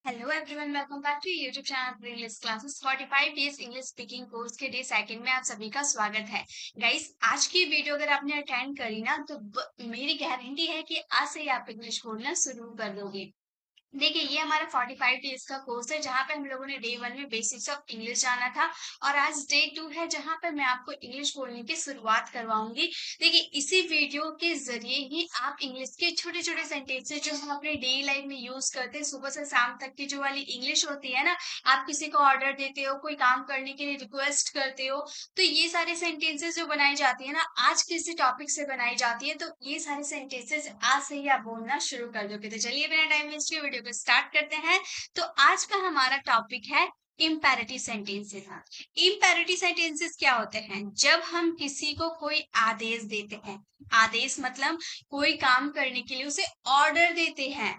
Hello everyone, welcome back to YouTube channel English classes 45 days English speaking course के day second में आप सभी का स्वागत है। गाइस, आज की वीडियो अगर आपने अटेंड करी ना तो मेरी गारंटी है कि आज से ही आप इंग्लिश बोलना शुरू कर दोगे। देखिए, ये हमारा 45 डेज का कोर्स है जहाँ पे हम लोगों ने डे 1 में बेसिक्स ऑफ इंग्लिश जाना था और आज डे 2 है जहाँ पे मैं आपको इंग्लिश बोलने की शुरुआत करवाऊंगी। देखिए, इसी वीडियो के जरिए ही आप इंग्लिश के छोटे छोटे सेंटेंसेस जो हम अपने डेली लाइफ में यूज करते हैं, सुबह से शाम तक की जो वाली इंग्लिश होती है ना, आप किसी को ऑर्डर देते हो, कोई काम करने के लिए रिक्वेस्ट करते हो, तो ये सारे सेंटेंसेस जो बनाई जाती है ना, आज किसी टॉपिक से बनाई जाती है, तो ये सारे सेंटेंसेस आज से ही आप बोलना शुरू कर दोगे। तो चलिए बिना टाइम वेस्ट किए वीडियो को स्टार्ट करते हैं। तो आज का हमारा टॉपिक है इम्पेरेटिव सेंटेंसेस। इम्पेरेटिव सेंटेंसेस क्या होते हैं? जब हम किसी को कोई आदेश देते हैं, आदेश मतलब कोई काम करने के लिए उसे ऑर्डर देते हैं,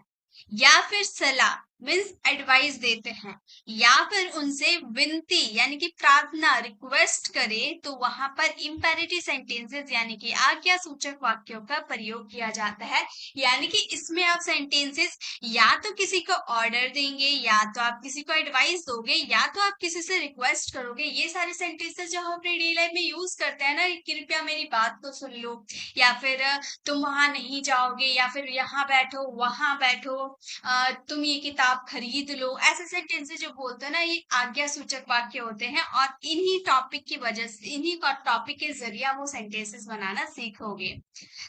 या फिर सलाह मीन्स एडवाइस देते हैं, या फिर उनसे विनती यानी कि प्रार्थना रिक्वेस्ट करे, तो वहां पर इम्पेरेटिव सेंटेंसेस यानी कि आज्ञा सूचक वाक्यों का प्रयोग किया जाता है। यानी कि इसमें आप सेंटेंसेस या तो किसी को ऑर्डर देंगे, या तो आप किसी को एडवाइस दोगे, या तो आप किसी से रिक्वेस्ट करोगे। ये सारे सेंटेंसेस जो हम अपनी डेली लाइफ में यूज करते हैं ना, कृपया मेरी बात तो सुन लो, या फिर तुम वहां नहीं जाओगे, या फिर यहाँ बैठो वहां बैठो, तुम ये किताब खरीद लो, ऐसे सेंटेंसेस जो बोलते हैं ना, ये आज्ञा सूचक वाक्य होते हैं। और इन्हीं टॉपिक की वजह से, इन्हीं टॉपिक के जरिए वो सेंटेंसेस बनाना सीखोगे।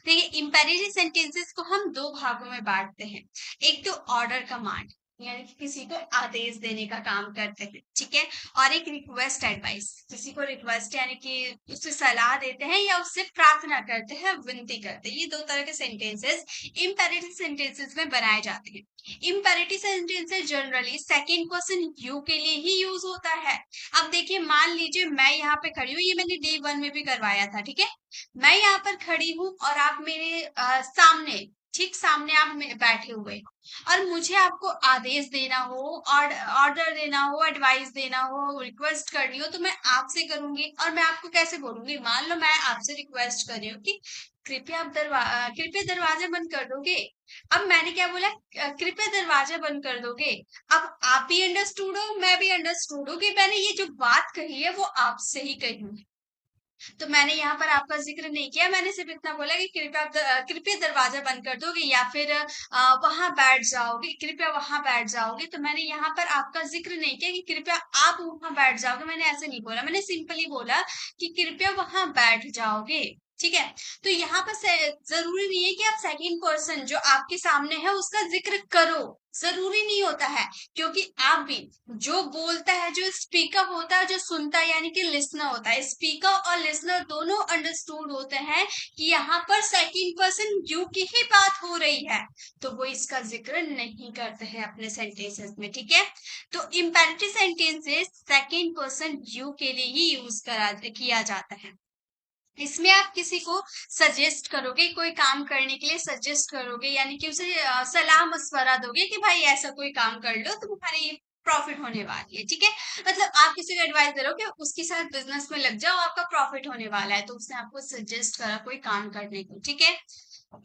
देखिए, इंपेरेटिव सेंटेंसेस को हम दो भागों में बांटते हैं। एक तो ऑर्डर कमांड यानी कि किसी को आदेश देने का काम करते हैं, ठीक है, और एक रिक्वेस्ट एडवाइस, किसी को रिक्वेस्ट यानी कि उससे सलाह देते हैं या उससे प्रार्थना करते हैं, विनती करते हैं। ये दो तरह के सेंटेंसेस इंपेरेटिव सेंटेंसेस में बनाए जाते हैं। Imperative sentences generally second person you के लिए ही यूज होता है। अब देखिए, मान लीजिए मैं यहाँ पे खड़ी हूँ, ये मैंने डे 1 में भी करवाया था, ठीक है। मैं यहाँ पर खड़ी हूँ और आप मेरे सामने, ठीक सामने आप बैठे हुए हो, और मुझे आपको आदेश देना हो, और ऑर्डर देना हो, एडवाइस देना हो, रिक्वेस्ट करनी हो, तो मैं आपसे करूंगी। और मैं आपको कैसे बोलूंगी? मान लो मैं आपसे रिक्वेस्ट कर रही हूँ कि कृपया आप कृपया दरवाजा बंद कर दोगे। अब मैंने क्या बोला? कृपया दरवाजा बंद कर दोगे। अब आप भी अंडरस्टूड हो, मैं भी अंडरस्टूड हूँ कि मैंने ये जो बात कही है वो आपसे ही कही है। तो मैंने यहाँ पर आपका जिक्र नहीं किया, मैंने सिर्फ इतना बोला कि कृपया दरवाजा बंद कर दोगे, या फिर वहां बैठ जाओगे, कृपया वहां बैठ जाओगे। तो मैंने यहाँ पर आपका जिक्र नहीं किया कि कृपया आप वहां बैठ जाओगे, मैंने ऐसे नहीं बोला, मैंने सिंपली बोला कि कृपया वहां बैठ जाओगे, ठीक है। तो यहाँ पर जरूरी नहीं है कि आप सेकंड पर्सन जो आपके सामने है उसका जिक्र करो, जरूरी नहीं होता है, क्योंकि आप भी, जो बोलता है, जो स्पीकर होता है, जो सुनता है यानी कि लिसनर होता है, स्पीकर और लिसनर दोनों अंडरस्टूड होते हैं कि यहाँ पर सेकंड पर्सन यू की ही बात हो रही है, तो वो इसका जिक्र नहीं करते हैं अपने सेंटेंसेस में, ठीक है। तो imperative sentences second person you के लिए ही यूज किया जाता है। इसमें आप किसी को सजेस्ट करोगे, कोई काम करने के लिए सजेस्ट करोगे, यानी कि उसे सलाह मशवरा दोगे कि भाई ऐसा कोई काम कर लो, तुम्हारी प्रॉफिट होने वाली है, ठीक है। मतलब आप किसी को एडवाइस दे रहे हो कि उसके साथ बिजनेस में लग जाओ, आपका प्रॉफिट होने वाला है, तो उसने आपको सजेस्ट करा कोई काम करने को, ठीक है।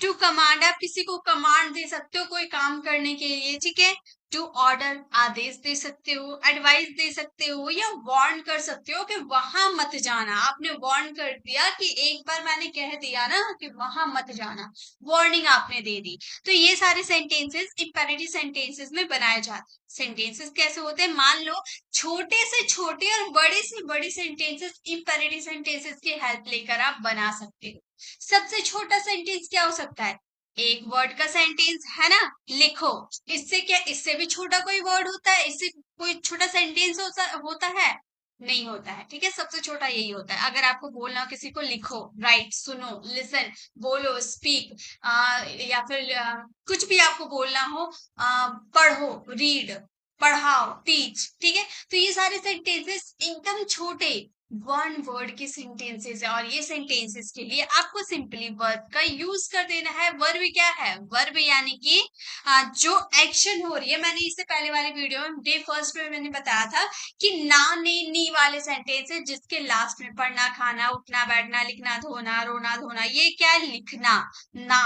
टू कमांड, आप किसी को कमांड दे सकते हो कोई काम करने के लिए, ठीक है। टू ऑर्डर, आदेश दे सकते हो, एडवाइस दे सकते हो, या वार्न कर सकते हो कि वहां मत जाना। आपने वार्न कर दिया कि एक बार मैंने कह दिया ना कि वहां मत जाना, वार्निंग आपने दे दी। तो ये सारे सेंटेंसेस इंपेरेटिव सेंटेंसेस में बनाए जाते हैं। सेंटेंसेस कैसे होते हैं? मान लो, छोटे से छोटे और बड़े से बड़ी सेंटेंसेस इंपेरेटिव सेंटेंसेस की हेल्प लेकर आप बना सकते हो। सबसे छोटा सेंटेंस क्या हो सकता है? एक वर्ड का सेंटेंस है ना, लिखो। इससे क्या, इससे भी छोटा कोई वर्ड होता है? इससे कोई छोटा सेंटेंस होता है? नहीं होता है, ठीक है। सबसे छोटा यही होता है। अगर आपको बोलना हो किसी को, लिखो, राइट, सुनो, लिसन, बोलो, स्पीक, या फिर कुछ भी आपको बोलना हो, पढ़ो, रीड, पढ़ाओ, टीच, ठीक है। तो ये सारे सेंटेंसेस एकदम छोटे वन वर्ड के सेंटेंसेस है, और ये सेंटेंसेस के लिए आपको सिंपली वर्ब का यूज कर देना है। वर्ब क्या है? वर्ब यानी कि जो एक्शन हो रही है। मैंने इससे पहले वाली वीडियो में डे फर्स्ट में मैंने बताया था कि ना, ने, नी वाले सेंटेंसेस जिसके लास्ट में पढ़ना, खाना, उठना, बैठना, लिखना, धोना, रोना, धोना, ये क्या है? लिखना। ना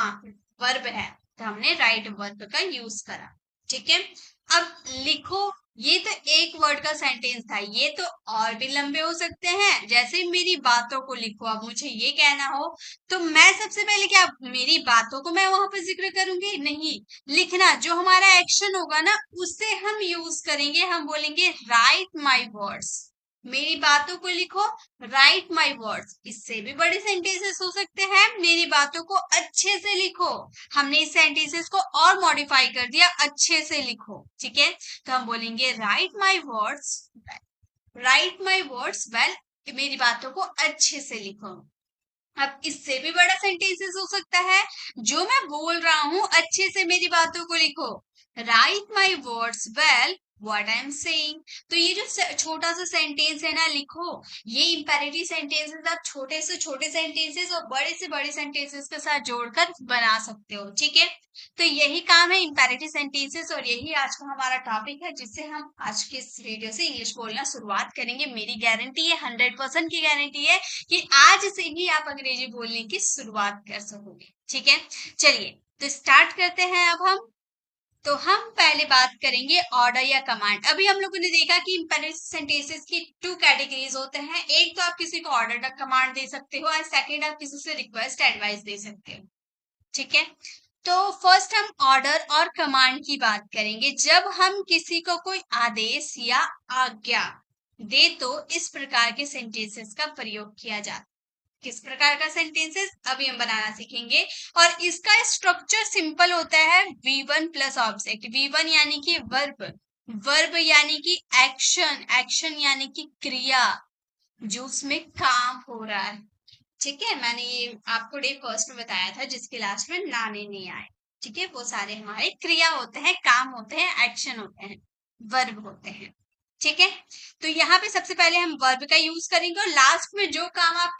वर्ब है, तो हमने राइट वर्ब का यूज करा, ठीक है। अब लिखो, ये तो एक वर्ड का सेंटेंस था, ये तो और भी लंबे हो सकते हैं। जैसे मेरी बातों को लिखो, अब मुझे ये कहना हो तो मैं सबसे पहले क्या मेरी बातों को मैं वहां पर जिक्र करूंगी? नहीं, लिखना जो हमारा एक्शन होगा ना उससे हम यूज करेंगे, हम बोलेंगे राइट माई वर्ड्स। मेरी बातों को लिखो, राइट माई वर्ड्स। इससे भी बड़े सेंटेंसेस हो सकते हैं, मेरी बातों को अच्छे से लिखो। हमने इस सेंटेंसेस को और मॉडिफाई कर दिया, अच्छे से लिखो, ठीक है। तो हम बोलेंगे right my words, right my words well, मेरी बातों को अच्छे से लिखो। अब इससे भी बड़ा सेंटेंसेस हो सकता है, जो मैं बोल रहा हूं अच्छे से मेरी बातों को लिखो, right my words well what I am saying. तो ये जो छोटा सा सेंटेंस है ना, लिखो, ये इंपेरेटिव सेंटेंसेस आप छोटे से छोटे सेंटेंसेस और बड़े से बड़े सेंटेंसेस के साथ जोड़कर बना सकते हो, ठीक है। तो यही काम है इंपेरेटिव सेंटेंसेस, और यही आज का हमारा टॉपिक है, जिससे हम आज के इस वीडियो से इंग्लिश बोलना शुरुआत करेंगे। मेरी गारंटी है, 100% की गारंटी है कि आज से ही आप अंग्रेजी बोलने की शुरुआत कर सकोगे, ठीक है। चलिए तो स्टार्ट करते हैं अब हम। तो हम पहले बात करेंगे ऑर्डर या कमांड। अभी हम लोगों ने देखा कि इंपेरेटिव सेंटेंसेस की 2 कैटेगरीज होते हैं। एक तो आप किसी को ऑर्डर कमांड दे सकते हो, और सेकंड आप किसी से रिक्वेस्ट एडवाइस दे सकते हो, ठीक है। तो फर्स्ट हम ऑर्डर और कमांड की बात करेंगे। जब हम किसी को कोई आदेश या आज्ञा दे तो इस प्रकार के सेंटेंसेस का प्रयोग किया जाता है। किस प्रकार का सेंटेंसेस अभी हम बनाना सीखेंगे, और इसका स्ट्रक्चर सिंपल होता है, V1 प्लस ऑब्जेक्ट। V1 यानी कि वर्ब, वर्ब यानी कि एक्शन, एक्शन यानी कि क्रिया जो उसमें काम हो रहा है, ठीक है। मैंने ये आपको डे फर्स्ट में बताया था, जिसके लास्ट में नाने नहीं आए, ठीक है। वो सारे हमारे क्रिया होते हैं, काम होते हैं, एक्शन होते हैं, वर्ब होते हैं, ठीक है। तो यहाँ पे सबसे पहले हम वर्ब का यूज करेंगे, और लास्ट में जो काम आप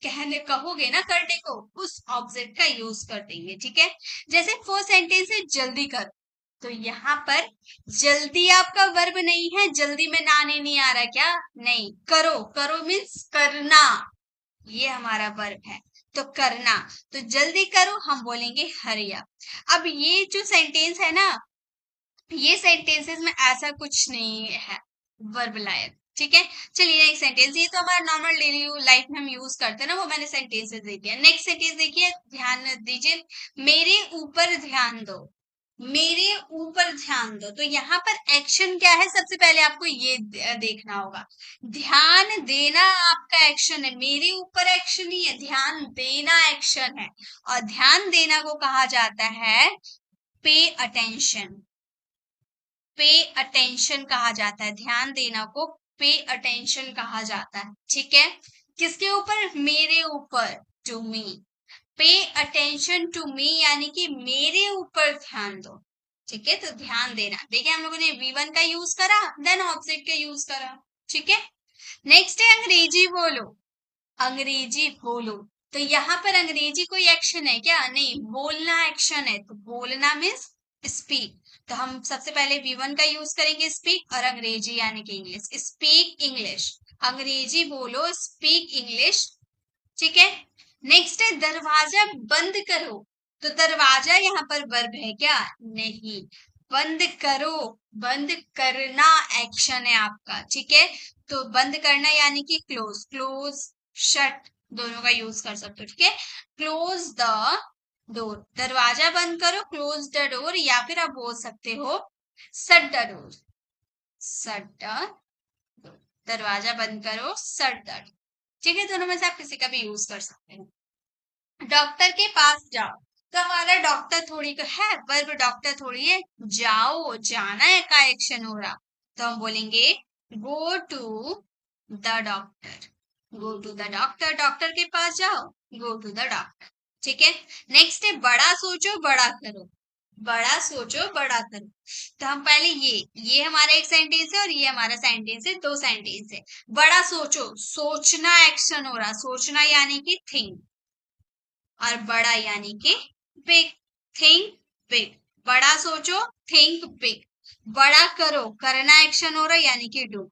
कहने कहोगे ना करने को, उस ऑब्जेक्ट का यूज कर देंगे, ठीक है। जैसे फर्स्ट सेंटेंस है जल्दी कर, तो यहाँ पर जल्दी आपका वर्ब नहीं है, जल्दी में नाने नहीं आ रहा क्या? नहीं, करो, करो मीन्स करना, ये हमारा वर्ब है, तो करना। तो जल्दी करो हम बोलेंगे हरी अप। अब ये जो सेंटेंस है ना, ये सेंटेंसेस में ऐसा कुछ नहीं है वर्ब लायक, ठीक है। चलिए नेक्स्ट सेंटेंस, ये तो हमारा नॉर्मल डेली लाइफ में हम यूज करते हैं ना, वो मैंने सेंटेंसेस दे दिया। नेक्स्ट सेंटेंस देखिए, ध्यान दीजिए, मेरे ऊपर ध्यान दो, मेरे ऊपर ध्यान दो। तो यहाँ पर एक्शन क्या है, सबसे पहले आपको ये देखना होगा। ध्यान देना आपका एक्शन है, मेरे ऊपर एक्शन ही है, ध्यान देना एक्शन है। और ध्यान देना को कहा जाता है पे अटेंशन, पे अटेंशन कहा जाता है। ध्यान देना को पे अटेंशन कहा जाता है, ठीक है। किसके ऊपर? मेरे ऊपर, to me. Pay attention to me यानी कि मेरे ऊपर ध्यान दो, ठीक है। तो ध्यान देना, देखिए हम लोगों ने V1 का यूज करा, देन ऑब्जेक्ट का यूज करा, ठीक है। नेक्स्ट है अंग्रेजी बोलो, अंग्रेजी बोलो। तो यहाँ पर अंग्रेजी कोई एक्शन है क्या? नहीं, बोलना एक्शन है। तो बोलना मीन्स स्पीक। तो हम सबसे पहले V1 का यूज करेंगे स्पीक, और अंग्रेजी यानी कि इंग्लिश, स्पीक इंग्लिश। अंग्रेजी बोलो, स्पीक इंग्लिश, ठीक है। नेक्स्ट है दरवाजा बंद करो। तो दरवाजा यहाँ पर वर्ब है क्या? नहीं, बंद करो, बंद करना एक्शन है आपका, ठीक है। तो बंद करना यानी कि क्लोज, क्लोज शट दोनों का यूज कर सकते हो, ठीक है। क्लोज द डोर, दरवाजा बंद करो, क्लोज द डोर, या फिर आप बोल सकते हो shut the door, shut the door, दरवाजा बंद करो, शट द डोर, ठीक है। दोनों में से आप किसी का भी यूज कर सकते हैं। डॉक्टर के पास जाओ, तो हमारा डॉक्टर थोड़ी तो है, वर्ब डॉक्टर थोड़ी है, जाओ, जाना है का एक्शन हो रहा। तो हम बोलेंगे go to the doctor, go to the doctor, doctor के पास जाओ, गो टू द डॉक्टर, ठीक है। नेक्स्ट है बड़ा सोचो बड़ा करो, बड़ा सोचो बड़ा करो। तो हम पहले ये हमारा एक सेंटेंस है, और ये हमारा सेंटेंस है, 2 सेंटेंस है। बड़ा सोचो, सोचना एक्शन हो रहा, सोचना यानी कि थिंक, और बड़ा यानी कि बिग, थिंक बिग। बड़ा सोचो, थिंक बिग। बड़ा करो, करना एक्शन हो रहा यानी कि डू,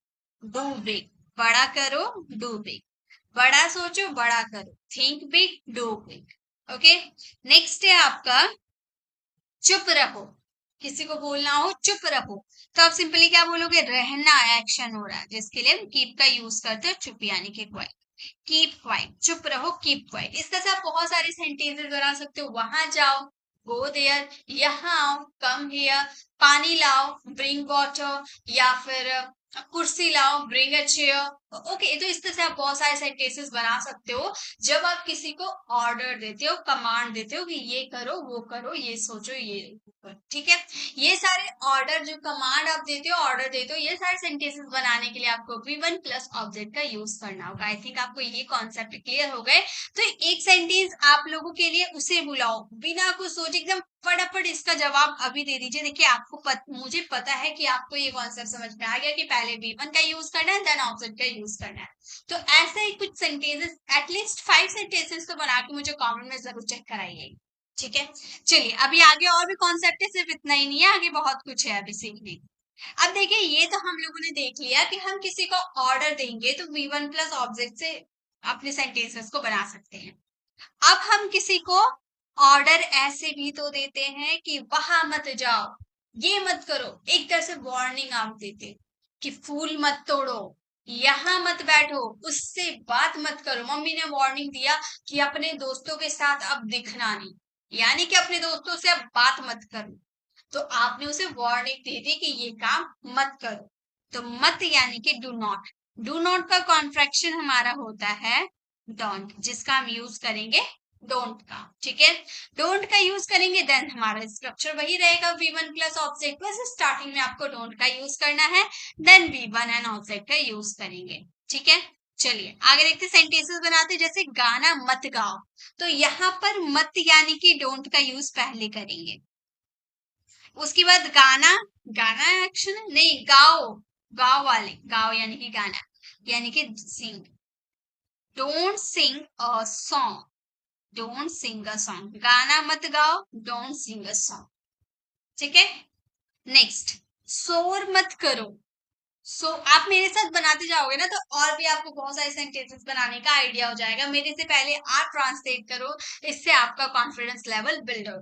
डू बिग। बड़ा करो, डू बिग। बड़ा सोचो बड़ा करो, think big, do big, okay. Next है आपका चुप रहो। किसी को बोलना हो चुप रहो, तो आप सिंपली क्या बोलोगे, रहना एक्शन हो रहा है, जिसके लिए हम कीप का यूज करते हो, चुप यानी कि क्वाइट। कीप क्वाइट, चुप रहो, कीप क्वाइट। इस तरह से आप बहुत सारे सेंटेंसेस बना सकते हो। वहां जाओ, गो देयर, यहाँ आओ, कम हियर, पानी लाओ, ब्रिंग वाटर, या फिर कुर्सी लाओ, ब्रिंग अ चेयर। ओके, तो इस तरह से आप बहुत सारे सेंटेंसेस बना सकते हो जब आप किसी को ऑर्डर देते हो, कमांड देते हो कि ये करो, वो करो, ये सोचो, ये करो, ठीक है। ये सारे ऑर्डर, जो कमांड आप देते हो, ऑर्डर देते हो, ये सारे सेंटेंसेस बनाने के लिए आपको V1 प्लस ऑब्जेक्ट का यूज करना होगा। आई थिंक आपको ये कॉन्सेप्ट क्लियर हो गए। तो एक सेंटेंस आप लोगों के लिए, उसे बुलाओ बिना कुछ सोचे, एकदम फटाफट इसका जवाब अभी दे दीजिए। देखिए आपको मुझे पता है कि आपको ये कॉन्सेप्ट समझ में आ गया कि पहले V1 का यूज करना है, देन ऑब्जेक्ट का यूज करना है। तो ऐसे ही कुछ सेंटेंसेस, एटलीस्ट 5 सेंटेंसेस तो बना के मुझे कमेंट में जरूर चेक कराइए, ठीक है। चलिए अभी आगे और भी कॉन्सेप्ट है, सिर्फ इतना ही नहीं है, आगे बहुत कुछ है अभी सीखने। अब देखिए, ये तो हम लोगों ने देख लिया कि हम किसी को ऑर्डर देंगे तो V1 प्लस ऑब्जेक्ट से अपने सेंटेंसेस को बना सकते हैं। अब हम किसी को ऑर्डर ऐसे भी तो देते हैं कि वहां मत जाओ, ये मत करो, एक तरह से वार्निंग आप देते हैं कि फूल मत तोड़ो, यहाँ मत बैठो, उससे बात मत करो। मम्मी ने वार्निंग दिया कि अपने दोस्तों के साथ अब दिखना नहीं, यानी कि अपने दोस्तों से अब बात मत करो। तो आपने उसे वार्निंग दे दी कि ये काम मत करो। तो मत यानी कि डू नॉट। डू नॉट का कॉन्ट्रैक्शन हमारा होता है डोंट, जिसका हम यूज करेंगे डोंट का, ठीक है। डोंट का यूज करेंगे, देन हमारा स्ट्रक्चर वही रहेगा V1 प्लस ऑब्जेक्ट। बस स्टार्टिंग में आपको डोंट का यूज करना है, देन V1 एंड ऑब्जेक्ट का यूज करेंगे, ठीक है। चलिए आगे देखते सेंटेंसेस बनाते, जैसे गाना मत गाओ। तो यहाँ पर मत यानी कि डोंट का यूज पहले करेंगे। उसके बाद गाना, गाना एक्शन नहीं, गाओ, गाओ वाले, गाओ यानी कि गाना, यानी कि sing. Don't sing a song, don't sing a song, गाना मत गाओ, डोंट सिंग अ सॉन्ग, ठीक है। नेक्स्ट, शोर मत करो। सो आप मेरे साथ बनाते जाओगे ना, तो और भी आपको बहुत सारे सेंटेंसेस बनाने का आइडिया हो जाएगा। मेरे से पहले आप ट्रांसलेट करो, इससे आपका कॉन्फिडेंस लेवल बिल्ड हो,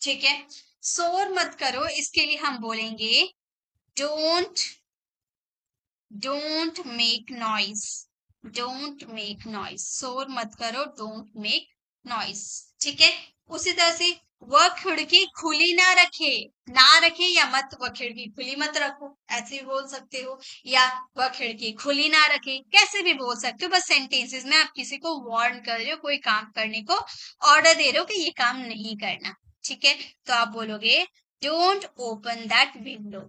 ठीक है। शोर मत करो, इसके लिए हम बोलेंगे don't, don't make noise, don't make noise. शोर मत करो, डोंट मेक नॉइस, ठीक है। उसी तरह से वह खिड़की खुली ना रखे, ना रखे या मत, वह खिड़की खुली मत रखो, ऐसे भी बोल सकते हो, या वह खिड़की खुली ना रखे, कैसे भी बोल सकते हो। बस सेंटेंसेस में आप किसी को वार्न कर रहे हो, कोई काम करने को ऑर्डर दे रहे हो कि ये काम नहीं करना, ठीक है। तो आप बोलोगे don't open that window,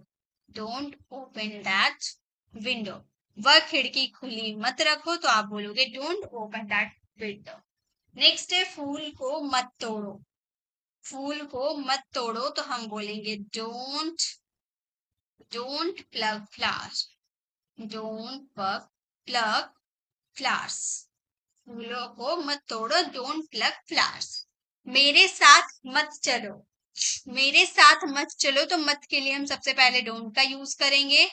don't open that window. वह खिड़की खुली मत रखो, तो आप बोलोगे don't open that window. Next है फूल को मत तोड़ो। फूल को मत तोड़ो, तो हम बोलेंगे don't, don't plug flowers, don't plug flowers. फूलों को मत तोड़ो, डोंट प्लग फ्लावर्स। मेरे साथ मत चलो, मेरे साथ मत चलो, तो मत के लिए हम सबसे पहले डोंट का यूज करेंगे।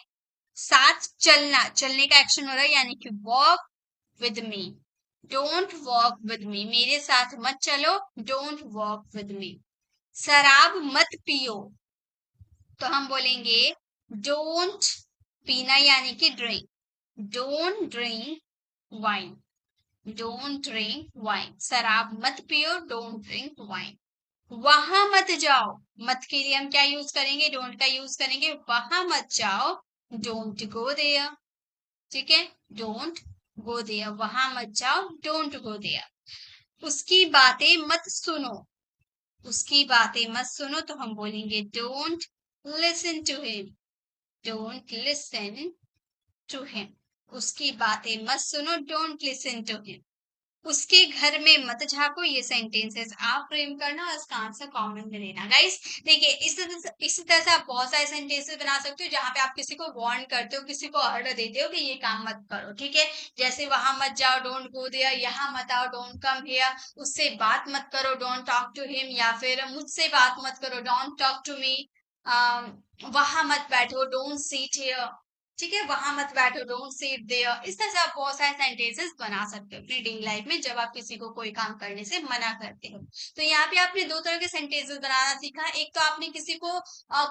साथ चलना, चलने का एक्शन हो रहा है, यानी कि walk with me, don't walk with me, मेरे साथ मत चलो, डोंट वॉक विद मी। शराब मत पियो, तो हम बोलेंगे डोंट, पीना यानी कि drink, don't drink wine, don't drink wine. शराब मत पियो, डोंट ड्रिंक वाइन। वहां मत जाओ, मत के लिए हम क्या यूज करेंगे, डोंट का यूज करेंगे। वहां मत जाओ, डोंट गो देयर, ठीक है। डोंट गो देयर, वहां मत जाओ, डोंट गो देयर। उसकी बातें मत सुनो, उसकी बातें मत सुनो, तो हम बोलेंगे don't listen to him, don't listen to him. उसकी बातें मत सुनो, डोंट लिसन टू हिम। उसके घर में मत झांको, ये सेंटेंसेस आप फ्रेम करना और इसका आंसर कमेंट में देना। गाइस देखिए, इसी तरह से आप बहुत सारे सेंटेंसेस बना सकते हो जहां पे आप किसी को वार्न करते हो, किसी को ऑर्डर देते हो कि ये काम मत करो, ठीक है। जैसे वहां मत जाओ, डोंट गो देयर, यहाँ मत आओ, डोंट कम हियर, उससे बात मत करो, डोंट टॉक टू हिम, या फिर मुझसे बात मत करो, डोंट टॉक टू मी, वहां मत बैठो, डोंट सीट हियर, ठीक है, वहां मत बैठो, डोंट सिट देयर। इस तरह से आप बहुत सारे सेंटेंसेस बना सकते हो अपनी डेली लाइफ में जब आप किसी को कोई काम करने से मना करते हो। तो यहाँ पे आपने दो तरह के सेंटेंसेस बनाना सीखा। एक तो आपने किसी को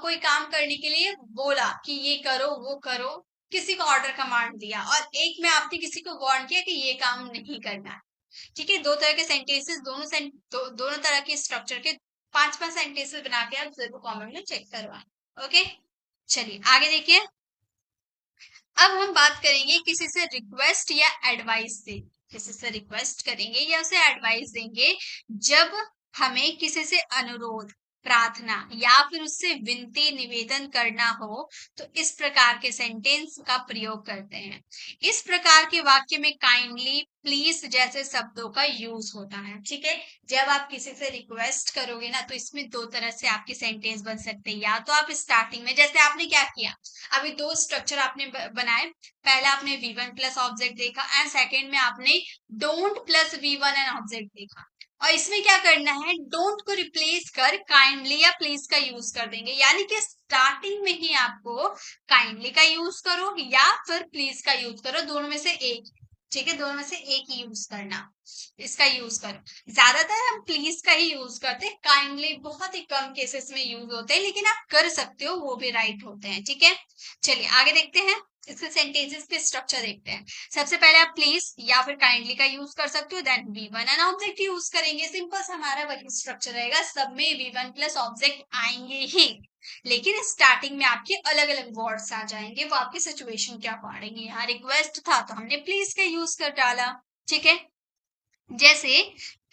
कोई काम करने के लिए बोला कि ये करो वो करो, किसी को ऑर्डर कमांड दिया, और एक में आपने किसी को वार्न किया कि ये काम नहीं करना है। ठीक है, दो तरह के सेंटेंसेस, दोनों तरह के स्ट्रक्चर के पांच पांच सेंटेंसेस बना के आप जरूर कमेंट में चेक करवाएं। ओके, चलिए आगे देखिए। अब हम बात करेंगे किसी से रिक्वेस्ट या एडवाइस से। किसी से रिक्वेस्ट करेंगे या उसे एडवाइस देंगे जब हमें किसी से अनुरोध, प्रार्थना या फिर उससे विनती निवेदन करना हो, तो इस प्रकार के सेंटेंस का प्रयोग करते हैं। इस प्रकार के वाक्य में काइंडली, प्लीज जैसे शब्दों का यूज होता है। ठीक है, जब आप किसी से रिक्वेस्ट करोगे ना, तो इसमें दो तरह से आपके सेंटेंस बन सकते हैं। या तो आप स्टार्टिंग में, जैसे आपने क्या किया, अभी दो स्ट्रक्चर आपने बनाए। पहला आपने V1 प्लस ऑब्जेक्ट देखा एंड सेकेंड में आपने don't plus V1 and object देखा। और इसमें क्या करना है, डोंट को रिप्लेस कर काइंडली या प्लीज का यूज कर देंगे। यानी कि स्टार्टिंग में ही आपको काइंडली का यूज करो या फिर प्लीज का यूज करो, दोनों में से एक। ठीक है, दोनों में से एक ही यूज करना, इसका यूज करो। ज्यादातर हम प्लीज का ही यूज करते हैं, काइंडली बहुत ही कम केसेस में यूज होते हैं, लेकिन आप कर सकते हो, वो भी राइट होते हैं। ठीक है, चलिए आगे देखते हैं, इसके सेंटेंसेस के स्ट्रक्चर देखते हैं। सबसे पहले आप प्लीज या फिर काइंडली का यूज कर सकते हो, then V1 and object use करेंगे। सिंपल सा हमारा वही स्ट्रक्चर रहेगा, सब में V1 प्लस ऑब्जेक्ट आएंगे ही, लेकिन स्टार्टिंग में आपके अलग अलग वर्ड्स आ जाएंगे, वो आपकी सिचुएशन क्या पड़ेंगे। यहाँ रिक्वेस्ट था तो हमने प्लीज का यूज कर डाला। ठीक है, जैसे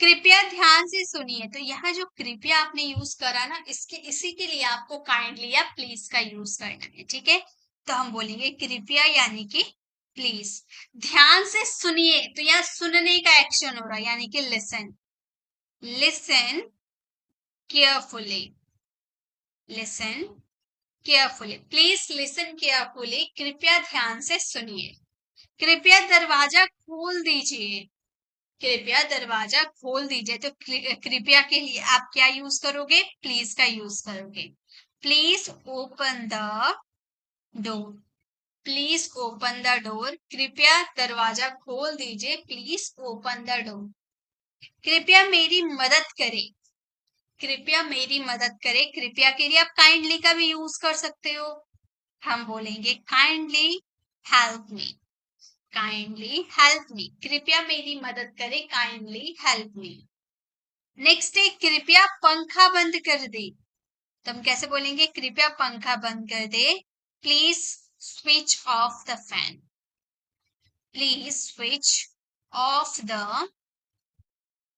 कृपया ध्यान से सुनिए, तो यहाँ जो कृपया आपने यूज करा ना, इसके इसी के लिए आपको काइंडली या प्लीज का यूज करना है। ठीक है, तो हम बोलेंगे कृपया यानी कि प्लीज। ध्यान से सुनिए, तो यहाँ सुनने का एक्शन हो रहा है, यानी कि listen. Listen carefully, listen carefully, please listen carefully, कृपया ध्यान से सुनिए। कृपया दरवाजा खोल दीजिए, कृपया दरवाजा खोल दीजिए, तो कृपया के लिए आप क्या यूज करोगे, प्लीज का यूज करोगे। Please open the door, please open the door, कृपया दरवाजा खोल दीजिए, प्लीज ओपन द डोर। कृपया मेरी मदद करें, कृपया मेरी मदद करें, कृपया के लिए आप काइंडली का भी यूज कर सकते हो। हम बोलेंगे kindly help me, kindly help me, कृपया मेरी मदद करें, काइंडली हेल्प मी। नेक्स्ट है कृपया पंखा बंद कर दे, तो हम कैसे बोलेंगे, कृपया पंखा बंद कर दे, please switch off the fan, please switch off the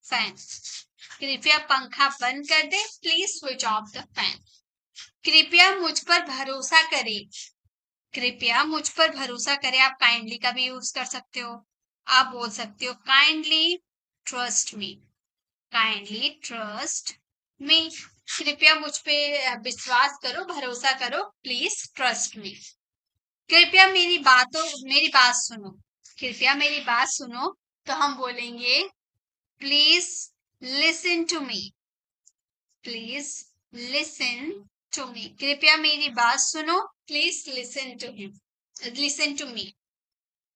fan. कृपया पंखा बंद कर दे, please switch off the fan. कृपया मुझ पर भरोसा करे, कृपया मुझ पर भरोसा करे, आप काइंडली का भी यूज कर सकते हो। आप बोल सकते हो kindly trust me, kindly trust me, कृपया मुझ पे विश्वास करो, भरोसा करो, प्लीज ट्रस्ट मी। कृपया मेरी बात सुनो, कृपया मेरी बात सुनो, तो हम बोलेंगे please listen to me, please listen to me, कृपया मेरी बात सुनो, please listen to him, listen to me.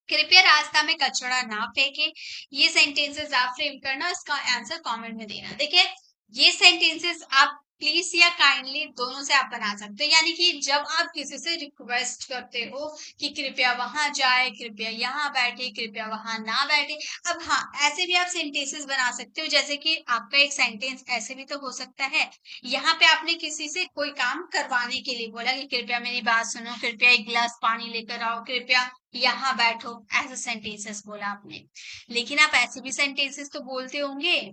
कृपया रास्ता में कचरा ना फेंके। ये सेंटेंसेस आप फ्रेम करना, इसका आंसर कमेंट में देना। देखिए, ये सेंटेंसेस आप प्लीज या काइंडली दोनों से आप बना सकते हो। यानी कि जब आप किसी से रिक्वेस्ट करते हो कि कृपया वहां जाए, कृपया यहाँ बैठे, कृपया वहां ना बैठे। अब हाँ, ऐसे भी आप सेंटेंसेस बना सकते हो, जैसे कि आपका एक सेंटेंस ऐसे भी तो हो सकता है, यहाँ पे आपने किसी से कोई काम करवाने के लिए बोला कि कृपया मेरी बात सुनो, कृपया एक गिलास पानी लेकर आओ, कृपया यहाँ बैठो, ऐसे सेंटेंसेस बोला आपने। लेकिन आप ऐसे भी सेंटेंसेस तो बोलते होंगे,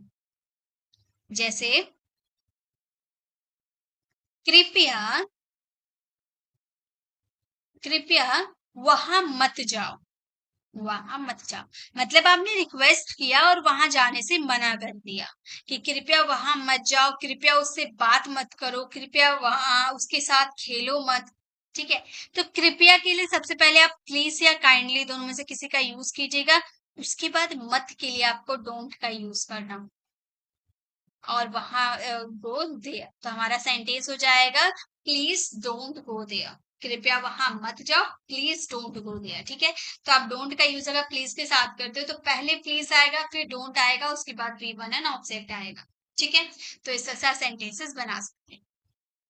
जैसे कृपया, कृपया वहां मत जाओ, वहां मत जाओ। मतलब आपने रिक्वेस्ट किया और वहां जाने से मना कर दिया कि कृपया वहां मत जाओ, कृपया उससे बात मत करो, कृपया वहां उसके साथ खेलो मत। ठीक है, तो कृपया के लिए सबसे पहले आप प्लीज या काइंडली दोनों में से किसी का यूज कीजिएगा। उसके बाद मत के लिए आपको डोंट का यूज करना, और वहां गो देयर, तो हमारा सेंटेंस हो जाएगा प्लीज डोंट गो देयर, कृपया वहां मत जाओ, प्लीज डोंट गो देयर। ठीक है, तो आप डोंट का यूज अगर प्लीज के साथ करते हो तो पहले प्लीज आएगा, फिर डोंट आएगा, उसके बाद वी वन एन ऑब्जेक्ट आएगा। ठीक है, तो इस तरह से सेंटेंसेस बना सकते हैं।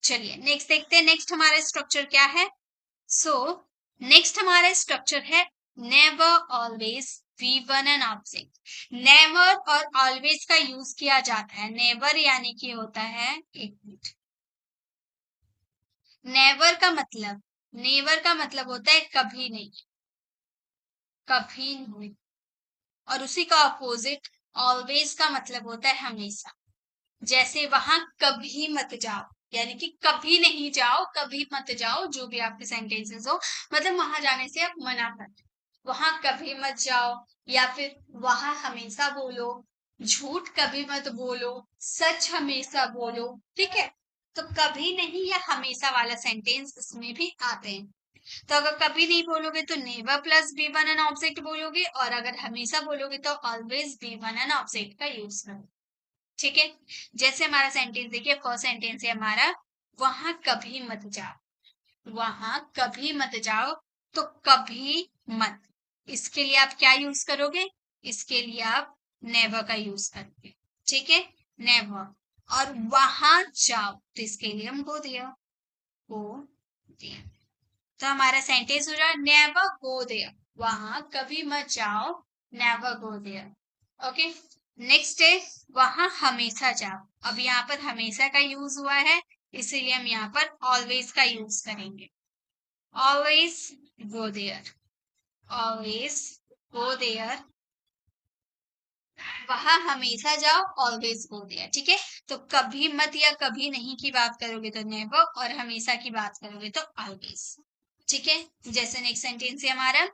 चलिए नेक्स्ट देखते हैं, नेक्स्ट हमारा स्ट्रक्चर क्या है। सो नेक्स्ट हमारा स्ट्रक्चर है never always V one N object. Never और ऑलवेज का यूज किया जाता है। नेवर यानी कि होता है, एक मिनट, नेवर का मतलब होता है कभी नहीं, कभी नहीं। और उसी का अपोजिट ऑलवेज का मतलब होता है हमेशा। जैसे वहां कभी मत जाओ, यानी कि कभी नहीं जाओ, कभी मत जाओ, जो भी आपके सेंटेंसेस हो, मतलब वहां जाने से आप मना करते, वहां कभी मत जाओ, या फिर वहां हमेशा बोलो, झूठ कभी मत बोलो, सच हमेशा बोलो। ठीक है, तो कभी नहीं या हमेशा वाला सेंटेंस इसमें भी आते हैं। तो अगर कभी नहीं बोलोगे तो never plus B one N object बोलोगे, और अगर हमेशा बोलोगे तो always B one N object का यूज करो। ठीक है, जैसे हमारा सेंटेंस देखिए, फर्स्ट सेंटेंस है हमारा, वहां कभी मत जाओ, वहां कभी मत जाओ। तो कभी मत, इसके लिए आप क्या यूज करोगे, इसके लिए आप नेवर का यूज करोगे। ठीक है, नेवर। और वहां जाओ तो इसके लिए हम गो दिया, गो दिया। तो हमारा सेंटेंस हो रहा है नेवर गो देयर, वहां कभी मत जाओ, never go there. Okay, next है वहां हमेशा जाओ। अब यहाँ पर हमेशा का यूज हुआ है, इसीलिए हम यहाँ पर ऑलवेज का यूज करेंगे। Always go there, always go there, वहां हमेशा जाओ, ऑलवेज गो देयर। ठीक है, तो कभी मत या कभी नहीं की बात करोगे तो नेवर, और हमेशा की बात करोगे तो ऑलवेज। ठीक है, जैसे नेक्स्ट सेंटेंस है हमारा,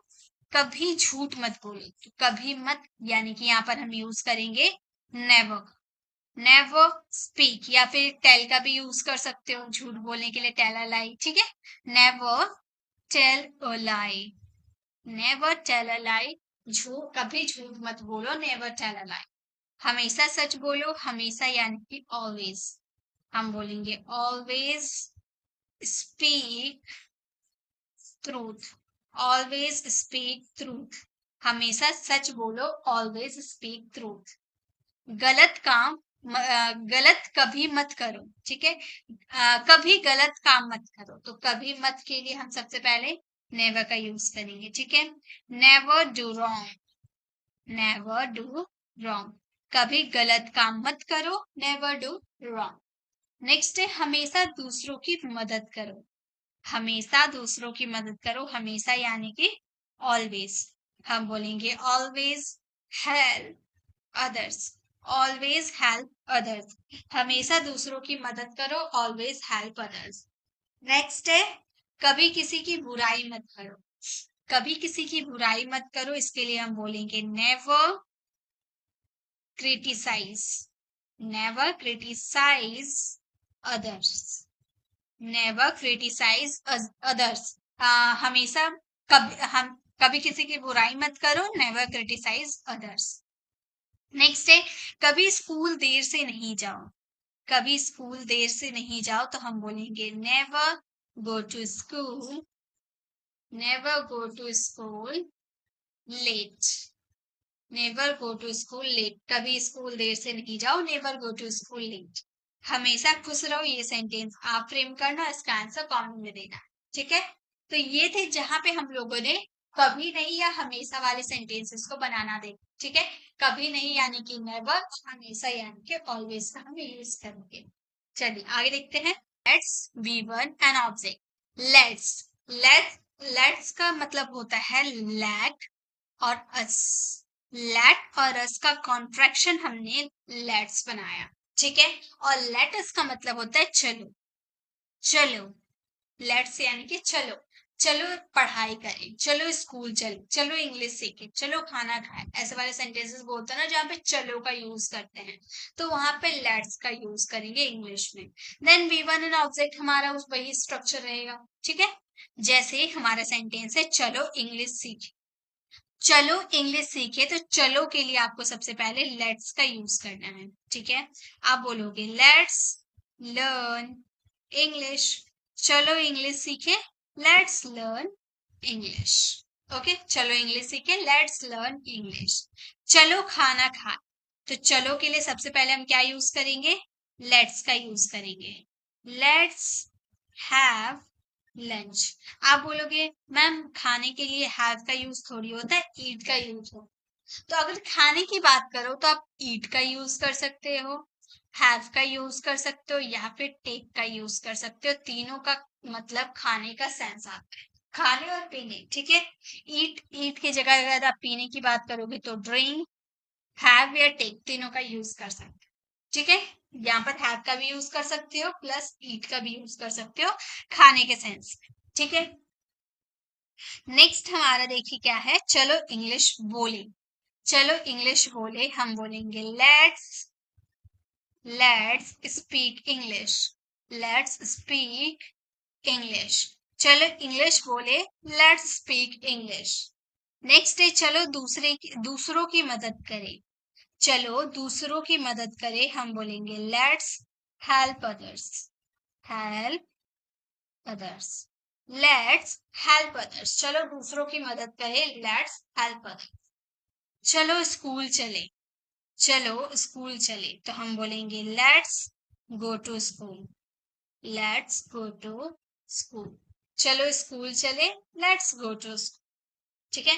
कभी झूठ मत बोलो। तो कभी मत यानी कि यहाँ पर हम यूज करेंगे नेवर। नेवर स्पीक, या फिर टेल का भी यूज कर सकते हो झूठ बोलने के लिए, टेल अ लाई। ठीक है, never tell a lie, never tell a lie, झूठ कभी झूठ मत बोलो, नेवर टेल अ लाई। हमेशा सच बोलो, हमेशा यानी कि ऑलवेज, हम बोलेंगे always speak truth, always speak truth, हमेशा सच बोलो, ऑलवेज स्पीक ट्रूथ। गलत काम गलत कभी मत करो। ठीक है, कभी गलत काम मत करो, तो कभी मत के लिए हम सबसे पहले नेवर का यूज करेंगे। ठीक है, never do wrong, never do wrong, कभी गलत काम मत करो, नेवर डू रॉन्ग। नेक्स्ट है हमेशा दूसरों की मदद करो, हमेशा दूसरों की मदद करो, हमेशा यानी कि ऑलवेज, हम बोलेंगे always help others, always help others, हमेशा दूसरों की मदद करो, ऑलवेज हेल्प अदर्स। नेक्स्ट है कभी किसी की बुराई मत करो, कभी किसी की बुराई मत करो, इसके लिए हम बोलेंगे never criticize, never criticize others, never criticize others, हमेशा कभी किसी की बुराई मत करो, नेवर क्रिटिसाइज अदर्स। नेक्स्ट है कभी स्कूल देर से नहीं जाओ, कभी स्कूल देर से नहीं जाओ, तो हम बोलेंगे never go to school, never go to school late, never go to school late, कभी स्कूल देर से नहीं जाओ, never go to school late. हमेशा खुश रहो, ये सेंटेंस आप फ्रेम करना, इसका आंसर कमेंट में देना। ठीक है, तो ये थे जहां पे हम लोगों ने कभी नहीं या हमेशा वाले सेंटेंसेस को बनाना दे। ठीक है, कभी नहीं यानी कि नेवर, हमेशा यानी कि ऑलवेज का हम यूज करेंगे। चलिए आगे देखते हैं, let's V one N object. Let's, let's का मतलब होता है लेट और अस, लेट और अस का कॉन्ट्रैक्शन हमने लेट्स बनाया। ठीक है, और लेट अस का मतलब होता है चलो, चलो, लेट्स यानी कि चलो, चलो पढ़ाई करें, चलो स्कूल चलो, चलो इंग्लिश सीखें, चलो खाना खाएं, ऐसे वाले सेंटेंसेस बोलते हैं ना जहाँ पे चलो का यूज करते हैं, तो वहां पे लेट्स का यूज करेंगे इंग्लिश में। Then V one N object हमारा उस वही स्ट्रक्चर रहेगा। ठीक है, जैसे हमारा सेंटेंस है चलो इंग्लिश सीखें, चलो इंग्लिश सीखे, तो चलो के लिए आपको सबसे पहले लेट्स का यूज करना है। ठीक है, आप बोलोगे लेट्स लर्न इंग्लिश, चलो इंग्लिश सीखे, लेट्स लर्न इंग्लिश। ओके, चलो इंग्लिश सीखे, लेट्स लर्न इंग्लिश। चलो खाना खाए, तो चलो के लिए सबसे पहले हम क्या यूज करेंगे, लेट्स का यूज करेंगे। Let's have lunch. आप बोलोगे मैम खाने के लिए हैव का यूज थोड़ी होता है, ईट का यूज हो। तो अगर खाने की बात करो तो आप ईट का यूज कर सकते हो, हैव का यूज कर सकते हो, या फिर टेक का यूज कर सकते हो। तीनों का मतलब खाने का सेंस आता है, खाने और पीने। ठीक है, ईट, ईट की जगह अगर आप पीने की बात करोगे तो ड्रिंक, हैव या टेक तीनों का यूज कर सकते हो। ठीक है, यहाँ पर हैव का भी यूज कर सकते हो प्लस ईट का भी यूज कर सकते हो खाने के सेंस। ठीक है, नेक्स्ट हमारा देखिए क्या है, चलो इंग्लिश बोले। चलो इंग्लिश बोले, हम बोलेंगे let's speak English. Let's speak English. चलो इंग्लिश बोले, लेट्स स्पीक इंग्लिश। नेक्स्ट है चलो दूसरों की मदद करें। चलो दूसरों की मदद करें, हम बोलेंगे let's help others. Help others. Let's help others. चलो दूसरों की मदद करें, लेट्स हेल्प अदर्स। चलो स्कूल चले। चलो स्कूल चले, तो हम बोलेंगे let's go to school. Let's go to school. चलो स्कूल चले, लेट्स गो टू स्कूल। ठीक है,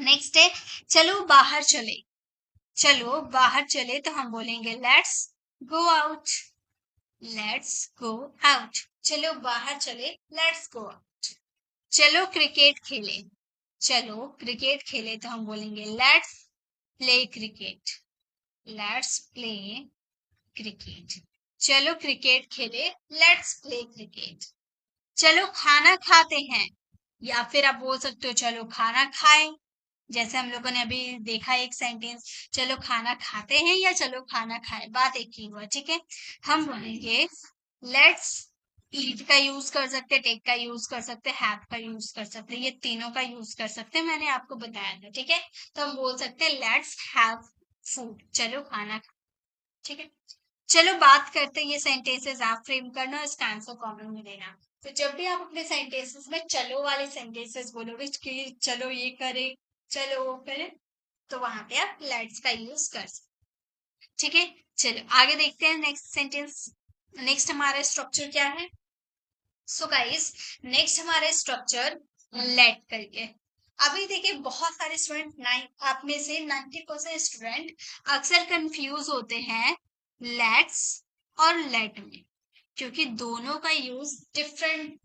नेक्स्ट है चलो बाहर चले। चलो बाहर चले, तो हम बोलेंगे let's go out. Let's go out. चलो बाहर चले, लेट्स गो आउट। चलो क्रिकेट खेले। चलो क्रिकेट खेले, तो हम बोलेंगे let's play cricket. Let's play cricket. चलो क्रिकेट खेले, लेट्स प्ले क्रिकेट। चलो खाना खाते हैं, या फिर आप बोल सकते हो चलो खाना खाएं। जैसे हम लोगों ने अभी देखा एक सेंटेंस, चलो खाना खाते हैं या चलो खाना खाए, बात एक ही हुआ। ठीक है, हम बोलेंगे लेट्स ईट का यूज कर सकते हैं, टेक का यूज कर सकते हैं, हैव का यूज कर सकते हैं, ये तीनों का यूज कर सकते हैं, मैंने आपको बताया था। ठीक है, तो हम बोल सकते हैं लेट्स हैव फूड, चलो खाना खा। ठीक है, चलो बात करते हैं, ये सेंटेंसेस आप फ्रेम करना, इसका आंसर कॉमेंट में देना। तो जब भी आप अपने सेंटेंसेस में चलो वाले सेंटेंसेस बोलोगे कि चलो ये करें, चलो वो करें, तो वहां पे आप लेट्स का यूज कर सकते। ठीक है, चलो आगे देखते हैं नेक्स्ट सेंटेंस। नेक्स्ट हमारा स्ट्रक्चर क्या है, सो गाइस नेक्स्ट हमारा स्ट्रक्चर लेट करके। अभी देखिए बहुत सारे स्टूडेंट, नाइन आप में से 90% स्टूडेंट अक्सर कंफ्यूज होते हैं लेट्स और लेट में, क्योंकि दोनों का यूज डिफरेंट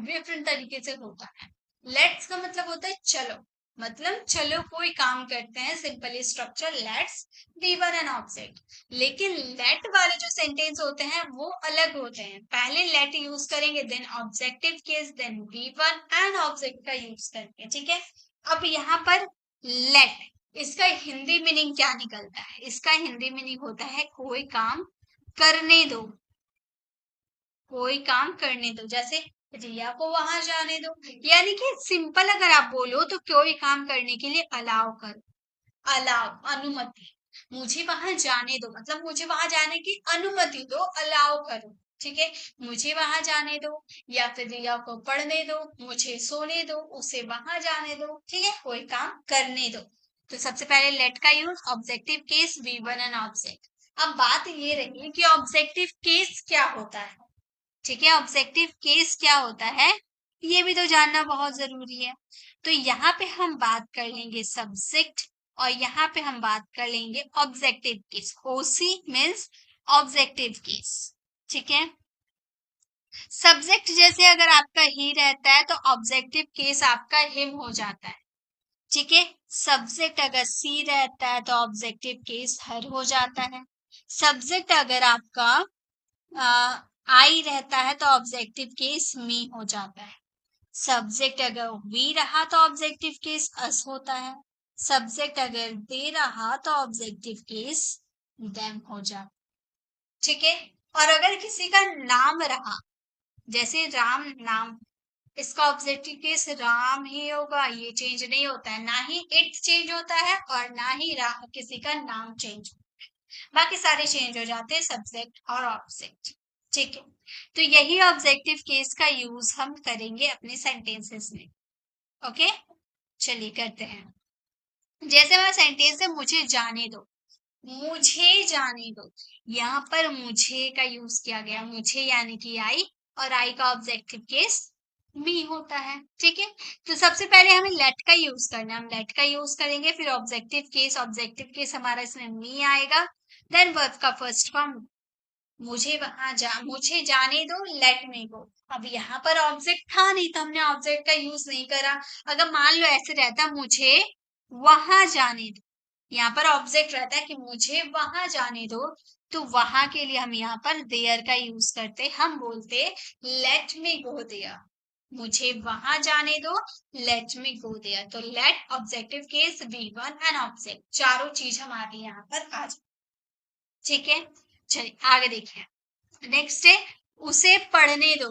डिफरेंट तरीके से होता है। लेट्स का मतलब होता है चलो, मतलब चलो कोई काम करते हैं, simply structure let's V one N object. लेकिन लेट वाले जो सेंटेंस होते हैं वो अलग होते हैं, पहले लेट यूज करेंगे, then objective case, then V one and object का यूज करेंगे। ठीक है, अब यहाँ पर लेट, इसका हिंदी मीनिंग क्या निकलता है, इसका हिंदी मीनिंग होता है कोई काम करने दो। कोई काम करने दो, जैसे रिया को वहां जाने दो, यानी कि सिंपल अगर आप बोलो तो कोई काम करने के लिए अलाउ करो। अलाउ अनुमति, मुझे वहां जाने दो मतलब मुझे वहां जाने की अनुमति दो, अलाउ करो। ठीक है, मुझे वहां जाने दो, या फिर रिया को पढ़ने दो, मुझे सोने दो, उसे वहां जाने दो। ठीक है, कोई काम करने दो। तो सबसे पहले लेट का use objective case, V one and object. अब बात ये रही कि ऑब्जेक्टिव केस क्या होता है। ठीक है, ऑब्जेक्टिव केस क्या होता है, ये भी तो जानना बहुत जरूरी है। तो यहाँ पे हम बात कर लेंगे सब्जेक्ट, और यहाँ पे हम बात कर लेंगे ऑब्जेक्टिव केस। ओसी मीन्स ऑब्जेक्टिव केस। ठीक है, सब्जेक्ट जैसे अगर आपका ही रहता है तो ऑब्जेक्टिव केस आपका हिम हो जाता है। ठीक है, सब्जेक्ट अगर सी रहता है तो ऑब्जेक्टिव केस हर हो जाता है। सब्जेक्ट अगर आपका आई रहता है तो ऑब्जेक्टिव केस मी हो जाता है। सब्जेक्ट अगर वी रहा तो ऑब्जेक्टिव केस अस होता है। सब्जेक्ट अगर दे रहा तो ऑब्जेक्टिव केस देम हो जाता। ठीक है, और अगर किसी का नाम रहा, जैसे राम नाम, इसका ऑब्जेक्टिव केस राम ही होगा, ये चेंज नहीं होता है, ना ही इट चेंज होता है और ना ही किसी का नाम चेंज, बाकी सारे चेंज हो जाते हैं सब्जेक्ट और ऑब्जेक्ट। ठीक है, तो यही ऑब्जेक्टिव केस का यूज हम करेंगे अपने सेंटेंसेस में। ओके, चलिए करते हैं। जैसे मैं सेंटेंस है मुझे जाने दो, मुझे जाने दो, यहाँ पर मुझे का यूज किया गया, मुझे यानी कि आई, और आई का ऑब्जेक्टिव केस मी होता है। ठीक है, तो सबसे पहले हमें लेट का यूज करना है, हम लेट का यूज करेंगे, फिर ऑब्जेक्टिव केस हमारा इसमें मी आएगा, देन वर्ब का फर्स्ट फॉर्म, मुझे जाने दो, लेट मी गो। अब यहाँ पर ऑब्जेक्ट था नहीं तो हमने ऑब्जेक्ट का यूज नहीं करा। अगर मान लो ऐसे रहता मुझे वहां जाने दो, यहाँ पर ऑब्जेक्ट रहता है कि मुझे वहां जाने दो, तो वहां के लिए हम यहाँ पर देयर का यूज करते, हम बोलते लेट मी गो देयर, मुझे वहां जाने दो, लेट मी गो देयर। तो let, objective case, V one and object, चारों चीज हमारे यहाँ पर आ जाए। ठीक है, चलिए आगे देखिए। नेक्स्ट है उसे पढ़ने दो,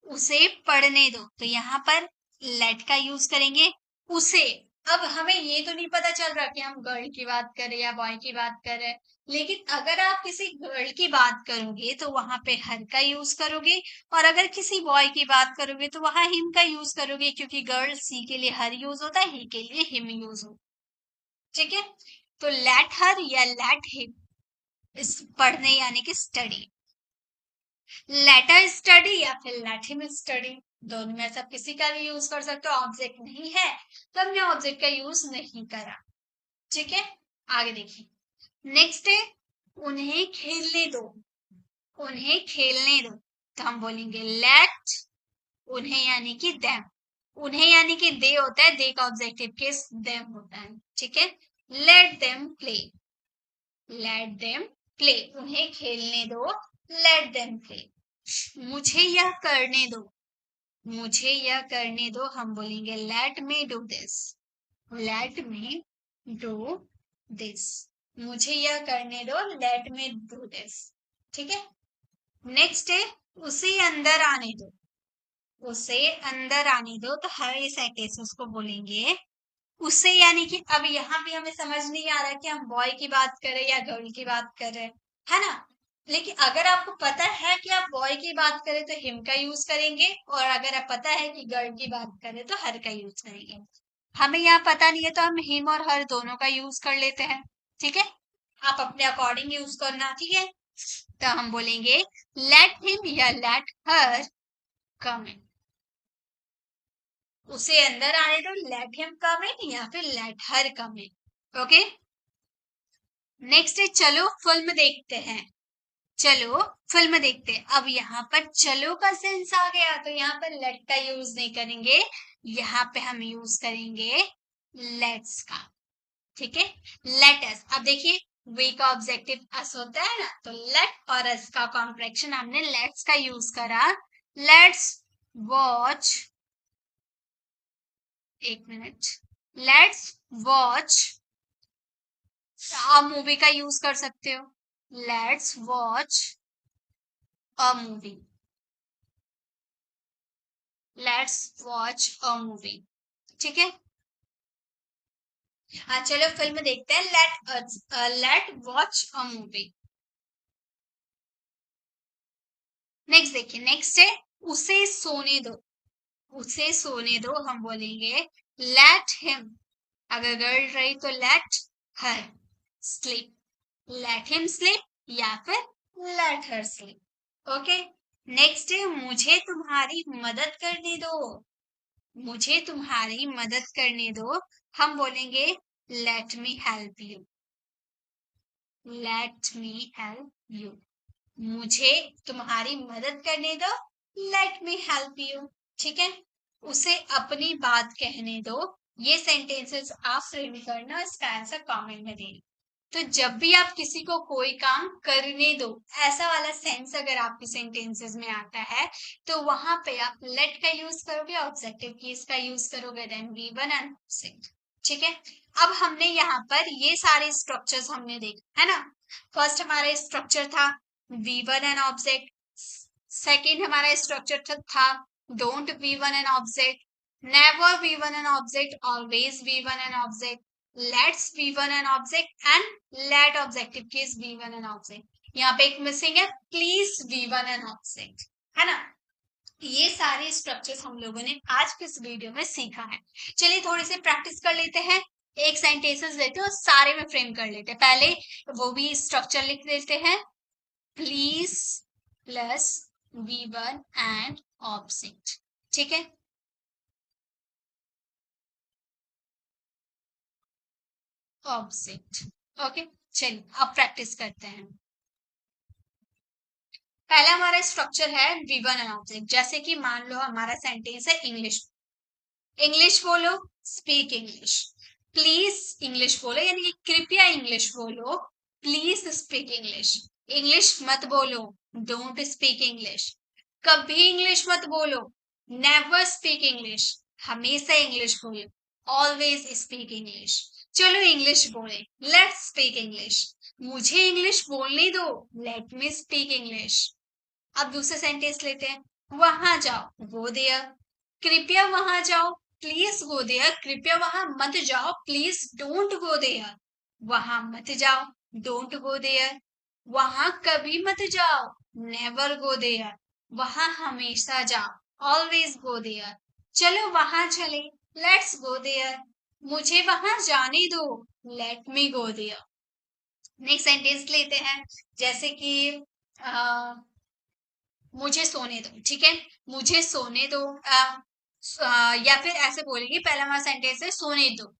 उसे पढ़ने दो, तो यहाँ पर लेट का यूज करेंगे, उसे। अब हमें ये तो नहीं पता चल रहा कि हम गर्ल की बात करें या बॉय की बात कर रहे हैं, लेकिन अगर आप किसी गर्ल की बात करोगे तो वहां पे हर का यूज करोगे, और अगर किसी बॉय की बात करोगे तो वहां हिम का यूज करोगे, क्योंकि गर्ल सी के लिए हर यूज होता है, ही के लिए हिम यूज होता है। ठीक है, तो लेट हर या लेट हिम इस पढ़ने यानी कि स्टडी, लेटर स्टडी या फिर लेट हिम स्टडी, दोनों में से आप किसी का भी यूज कर सकते हो, ऑब्जेक्ट नहीं है तो हमने ऑब्जेक्ट का यूज नहीं करा। ठीक है, आगे देखिए। नेक्स्ट है उन्हें खेलने दो, उन्हें खेलने दो, तो हम बोलेंगे लेट उन्हें यानी कि देम, उन्हें यानी कि दे होता है, दे का ऑब्जेक्टिव केस देम होता है। ठीक है, let them play, let them play, उन्हें खेलने दो, लेट देम प्ले। मुझे यह करने दो, मुझे यह करने दो, हम बोलेंगे let me do this, let me do this, मुझे यह करने दो, लेट मी डू दिस। ठीक है, नेक्स्ट है उसे अंदर आने दो, उसे अंदर आने दो, तो हर इस सेंटेंस को बोलेंगे उसे यानी कि, अब यहाँ भी हमें समझ नहीं आ रहा कि हम बॉय की बात कर रहे हैं या गर्ल की बात कर रहे हैं, है ना। लेकिन अगर आपको पता है कि आप बॉय की बात करें तो हिम का यूज करेंगे, और अगर आप पता है कि गर्ल की बात करें तो हर का यूज करेंगे। हमें यहाँ पता नहीं है तो हम हिम और हर दोनों का यूज कर लेते हैं। ठीक है, आप अपने अकॉर्डिंग यूज करना। ठीक है, तो हम बोलेंगे लेट हिम या लेट हर कम इन, उसे अंदर आने दो, लेट हिम कम इन या फिर लेट हर कम इन। ओके, नेक्स्ट है चलो फिल्म देखते हैं, चलो फिल्म देखते हैं। अब यहाँ पर चलो का सेंस आ गया, तो यहाँ पर लेट का यूज नहीं करेंगे, यहाँ पे हम यूज करेंगे लेट्स का। ठीक है, लेट अस, अब देखिए वे का ऑब्जेक्टिव अस होता है ना, तो लेट और अस का कॉन्ट्रैक्शन हमने लेट्स का यूज करा, लेट्स वॉच, एक मिनट, लेट्स वॉच, आप मूवी का यूज कर सकते हो, let's watch a movie, let's watch a movie. ठीक है, हाँ चलो फिल्म देखते हैं, let watch a movie. Next देखिए, नेक्स्ट है उसे सोने दो, उसे सोने दो, हम बोलेंगे लेट हिम, अगर गर्ल रही तो let her sleep, let him sleep या फिर let her sleep. Okay, next है मुझे तुम्हारी मदद करने दो, मुझे तुम्हारी मदद करने दो, हम बोलेंगे let me help you, let me help you, मुझे तुम्हारी मदद करने दो, लेट मी हेल्प यू। ठीक है, उसे अपनी बात कहने दो, ये सेंटेंसेस आप फ्रेम करना, इसका आंसर कमेंट में देना। तो जब भी आप किसी को कोई काम करने दो, ऐसा वाला सेंस अगर आपके सेंटेंसेस में आता है, तो वहां पे आप लेट का यूज करोगे, ऑब्जेक्टिव केस का यूज करोगे, then V one and set. ठीक है, अब हमने यहाँ पर ये सारे स्ट्रक्चर्स हमने देखे है ना। फर्स्ट हमारा स्ट्रक्चर था V one and object, second हमारा स्ट्रक्चर था don't V one N object, never V one N object, always V one N object, let's V one N object and let objective case V one N object. यहाँ पे एक missing है, please V1 an object, है ना। ये सारे structures हम लोगों ने आज के इस वीडियो में सीखा है। चलिए थोड़ी सी प्रैक्टिस कर लेते हैं। एक सेंटेंसेस लेते हैं और सारे में फ्रेम कर लेते हैं। पहले वो भी स्ट्रक्चर लिख देते हैं, please plus V1 and object, ठीक है। Object, okay. चलिए अब प्रैक्टिस करते हैं। पहला हमारा स्ट्रक्चर है V1 एंड ऑब्जेक्ट। जैसे कि मान लो हमारा सेंटेंस है इंग्लिश, इंग्लिश बोलो, स्पीक इंग्लिश। प्लीज इंग्लिश बोलो, यानी कि कृपया इंग्लिश बोलो, प्लीज स्पीक इंग्लिश। इंग्लिश मत बोलो, डोंट स्पीक इंग्लिश। कभी इंग्लिश मत बोलो, नेवर स्पीक इंग्लिश, हमेशा इंग्लिश बोलो, ऑलवेज स्पीक इंग्लिश। चलो इंग्लिश बोले, लेट्स स्पीक इंग्लिश। मुझे इंग्लिश बोलने दो, लेट मी स्पीक इंग्लिश। अब दूसरा सेंटेंस लेते हैं, वहां जाओ, गो देयर। कृपया वहां जाओ, प्लीज गो देयर। कृपया वहां मत जाओ, प्लीज डोंट गो देयर। वहां मत जाओ, डोंट गो देयर। वहां कभी मत जाओ, नेवर गो देयर। वहां हमेशा जाओ, ऑलवेज गो देयर। चलो वहां चले, लेट्स गो देयर। मुझे वहां जाने दो, let me go there. Next sentence लेते हैं, जैसे कि मुझे सोने दो, ठीक है। मुझे सोने दो, या फिर ऐसे बोलेंगे, पहला हमारा सेंटेंस है सोने दो।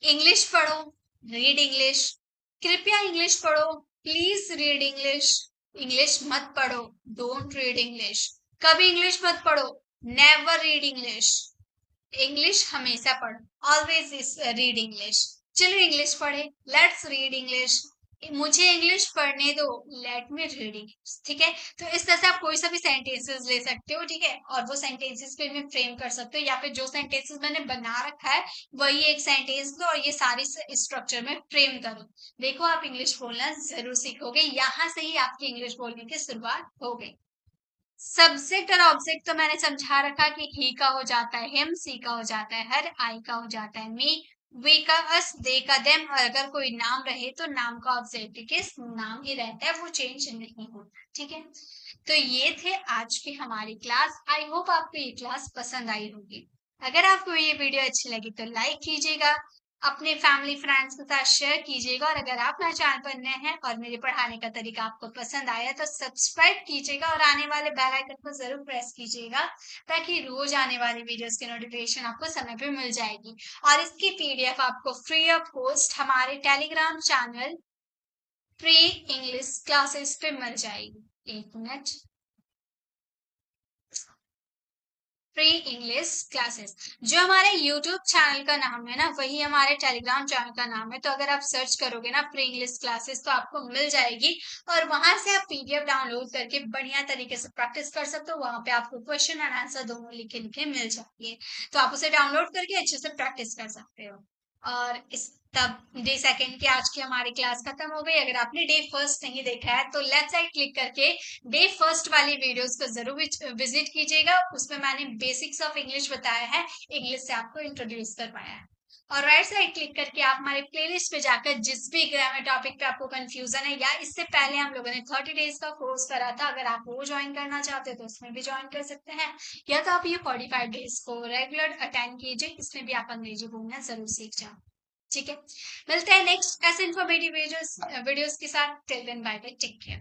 इंग्लिश पढ़ो, रीड इंग्लिश। कृपया इंग्लिश पढ़ो, प्लीज रीड इंग्लिश। इंग्लिश मत पढ़ो, डोंट रीड इंग्लिश। कभी इंग्लिश मत पढ़ो, नेवर रीड इंग्लिश। इंग्लिश हमेशा पढ़ो, ऑलवेज रीड इंग्लिश। चलो इंग्लिश पढ़े, लेट्स रीड इंग्लिश। मुझे इंग्लिश पढ़ने दो, लेट मी रीड इंग्लिश, ठीक है। तो इस तरह से आप कोई सा भी सेंटेंसेस ले सकते हो, ठीक है, और वो सेंटेंसेस पे भी फ्रेम कर सकते हो, या फिर जो सेंटेंसेस मैंने बना रखा है वही एक सेंटेंस लो और ये सारी स्ट्रक्चर में फ्रेम करो। देखो आप इंग्लिश बोलना जरूर सीखोगे, यहाँ से ही आपकी इंग्लिश बोलने की शुरुआत हो गई। सब्जेक्ट और ऑब्जेक्ट तो मैंने समझा रखा कि ही का हो जाता है हिम, सी का हो जाता है हर, आई का हो जाता है मी, वी का अस, दे का देम, और अगर कोई नाम रहे तो नाम का ऑब्जेक्ट के नाम ही रहता है, वो चेंज नहीं होता, ठीक है। तो ये थे आज की हमारी क्लास। आई होप आपको ये क्लास पसंद आई होगी। अगर आपको ये वीडियो अच्छी लगी तो लाइक कीजिएगा, अपने फैमिली फ्रेंड्स के साथ शेयर कीजिएगा, और अगर आप मेरे चैनल पर नए हैं और मेरे पढ़ाने का तरीका आपको पसंद आया तो सब्सक्राइब कीजिएगा और आने वाले बेल आइकन को जरूर प्रेस कीजिएगा, ताकि रोज आने वाली वीडियोस की नोटिफिकेशन आपको समय पे मिल जाएगी। और इसकी PDF आपको फ्री ऑफ कॉस्ट हमारे Telegram channel free English classes पे मिल जाएगी। एक मिनट, फ्री इंग्लिश क्लासेस, जो हमारे YouTube चैनल का नाम है ना, वही हमारे टेलीग्राम चैनल का नाम है। तो अगर आप सर्च करोगे ना फ्री इंग्लिश क्लासेस तो आपको मिल जाएगी, और वहां से आप PDF डाउनलोड करके बढ़िया तरीके से प्रैक्टिस कर सकते हो। वहां पे आपको क्वेश्चन एंड आंसर दोनों लिखे लिखे मिल जाएंगे, तो आप उसे डाउनलोड करके अच्छे से प्रैक्टिस कर सकते हो। और इस तब डे सेकेंड की आज की हमारी क्लास खत्म हो गई। अगर आपने डे फर्स्ट नहीं देखा है तो लेफ्ट साइड क्लिक करके डे फर्स्ट वाली वीडियोस को जरूर विजिट कीजिएगा। उसमें मैंने बेसिक्स ऑफ इंग्लिश बताया है, इंग्लिश से आपको इंट्रोड्यूस करवाया है। और राइट साइड क्लिक करके आप हमारे प्लेलिस्ट पे जाकर जिस भी ग्रामर टॉपिक पे आपको कंफ्यूजन है, या इससे पहले हम लोगों ने 30 डेज का कोर्स करा था, अगर आप वो ज्वाइन करना चाहते हो तो उसमें भी ज्वाइन कर सकते हैं, या तो आप ये 45 डेज को रेगुलर अटेंड कीजिए, इसमें भी आप अंग्रेजी बोलना जरूर सीख जाओ, ठीक है। मिलते हैं नेक्स्ट ऐसे इन्फॉर्मेटिव वीडियोस के साथ। Till then bye bye, take care.